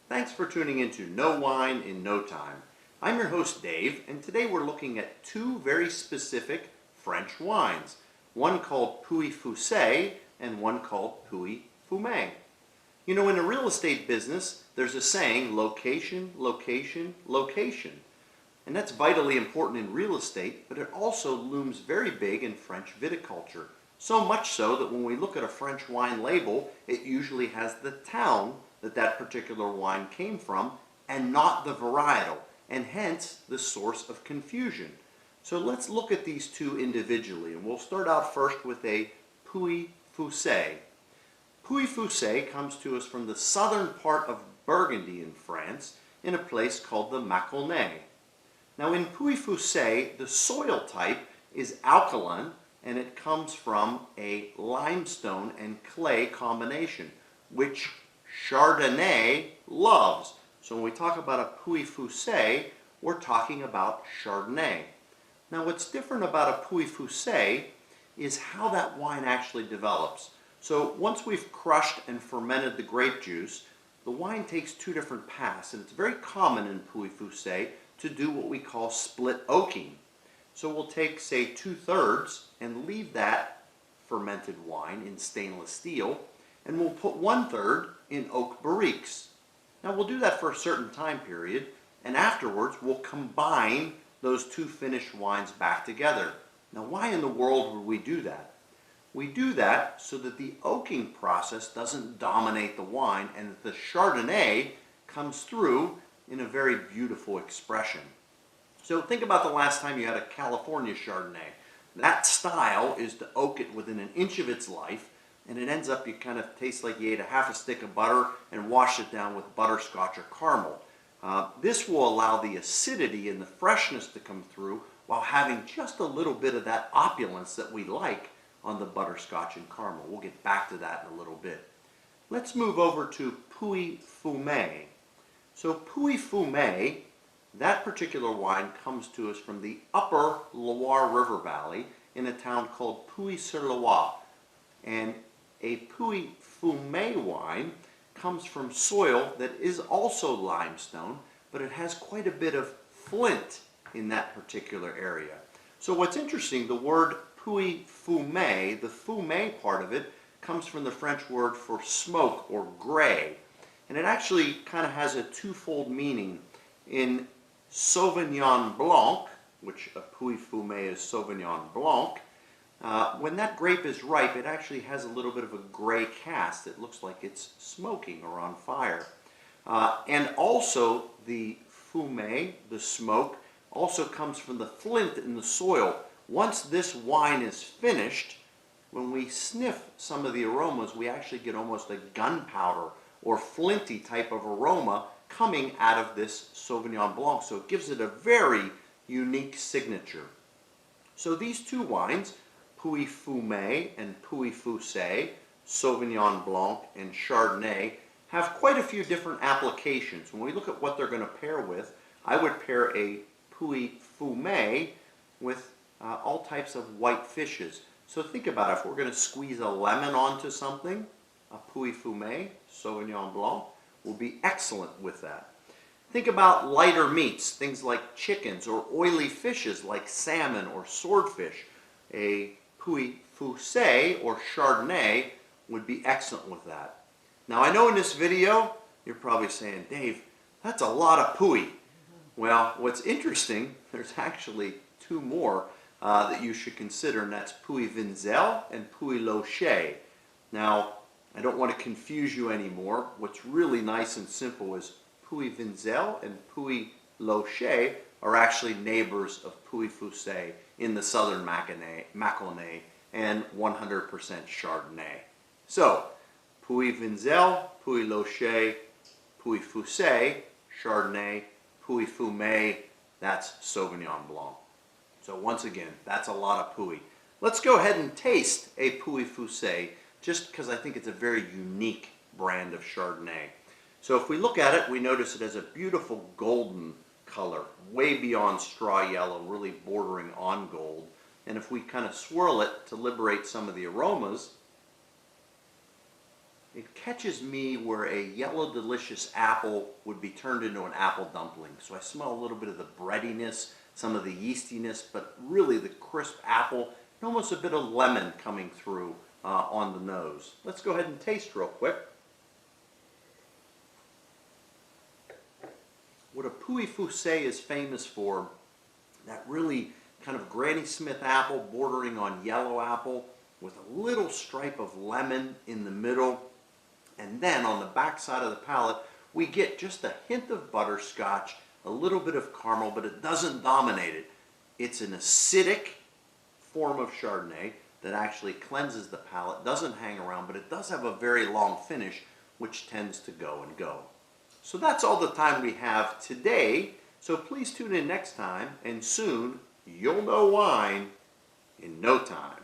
Thanks for tuning in to Know Wine in No Time. I'm your host Dave, and today we're looking at two very specific French wines, one called Pouilly Fuisse and one called Pouilly Fume. You know, in the real estate business, there's a saying, location, location, location. And that's vitally important in real estate, but it also looms very big in French viticulture. So much so that when we look at a French wine label, it usually has the town that particular wine came from and not the varietal, and hence the source of confusion. So let's look at these two individually, and we'll start out first with a Pouilly Fuisse. Pouilly Fuisse comes to us from the southern part of Burgundy in France, in a place called the Maconnais. Now in Pouilly Fuisse, the soil type is alkaline, and it comes from a limestone and clay combination, which Chardonnay loves. So when we talk about a Pouilly Fuisse, we're talking about Chardonnay. Now what's different about a Pouilly Fuisse is how that wine actually develops. So once we've crushed and fermented the grape juice, the wine takes two different paths, and it's very common in Pouilly Fuisse to do what we call split oaking. So we'll take, say, 2/3 and leave that fermented wine in stainless steel, and we'll put 1/3 in oak barriques. Now we'll do that for a certain time period, and afterwards we'll combine those two finished wines back together. Now why in the world would we do that? We do that so that the oaking process doesn't dominate the wine and that the Chardonnay comes through in a very beautiful expression. So think about the last time you had a California Chardonnay. That style is to oak it within an inch of its life, and it ends up you kind of taste like you ate a half a stick of butter and washed it down with butterscotch or caramel. This will allow the acidity and the freshness to come through while having just a little bit of that opulence that we like on the butterscotch and caramel. We'll get back to that in a little bit. Let's move over to Pouilly Fume. So Pouilly Fume, that particular wine comes to us from the upper Loire River Valley in a town called Pouilly-sur-Loire. And a Pouilly Fume wine comes from soil that is also limestone, but it has quite a bit of flint in that particular area. So what's interesting, the word Pouilly Fume, the fume part of it, comes from the French word for smoke or gray. And it actually kind of has a twofold meaning. In Sauvignon Blanc, which a Pouilly Fume is Sauvignon Blanc, when that grape is ripe, it actually has a little bit of a gray cast. It looks like it's smoking or on fire. And also the fume, the smoke, also comes from the flint in the soil. Once this wine is finished, when we sniff some of the aromas, we actually get almost a gunpowder or flinty type of aroma coming out of this Sauvignon Blanc. So it gives it a very unique signature. So these two wines, Pouilly Fume and Pouilly Fuisse, Sauvignon Blanc and Chardonnay, have quite a few different applications. When we look at what they're going to pair with, I would pair a Pouilly Fume with all types of white fishes. So think about it, if we're going to squeeze a lemon onto something, a Pouilly Fume, Sauvignon Blanc, will be excellent with that. Think about lighter meats, things like chickens, or oily fishes like salmon or swordfish. A Pouilly Fuisse or Chardonnay would be excellent with that. Now I know in this video, you're probably saying, Dave, that's a lot of Pouilly. Well, what's interesting, there's actually two more that you should consider, and that's Pouilly Vinzelles and Pouilly Loche. Now, I don't want to confuse you anymore. What's really nice and simple is Pouilly Vinzelles and Pouilly Loche are actually neighbors of Pouilly Fuisse in the southern Maconnais and 100% Chardonnay. So, Pouilly Vinzelles, Pouilly Loche, Pouilly Fuisse, Chardonnay, Pouilly Fume, that's Sauvignon Blanc. So once again, that's a lot of Pouilly. Let's go ahead and taste a Pouilly Fuisse, just because I think it's a very unique brand of Chardonnay. So if we look at it, we notice it has a beautiful golden color, way beyond straw yellow, really bordering on gold. And if we kind of swirl it to liberate some of the aromas, It catches me where a yellow delicious apple would be turned into an apple dumpling. So I smell a little bit of the breadiness, some of the yeastiness, but really the crisp apple and almost a bit of lemon coming through on the nose. Let's go ahead and taste real quick. What a Pouilly Fuisse is famous for, that really kind of Granny Smith apple bordering on yellow apple with a little stripe of lemon in the middle. And then on the back side of the palate, we get just a hint of butterscotch, a little bit of caramel, but it doesn't dominate it. It's an acidic form of Chardonnay that actually cleanses the palate, doesn't hang around, but it does have a very long finish, which tends to go and go. So that's all the time we have today. So please tune in next time, and soon you'll know wine in no time.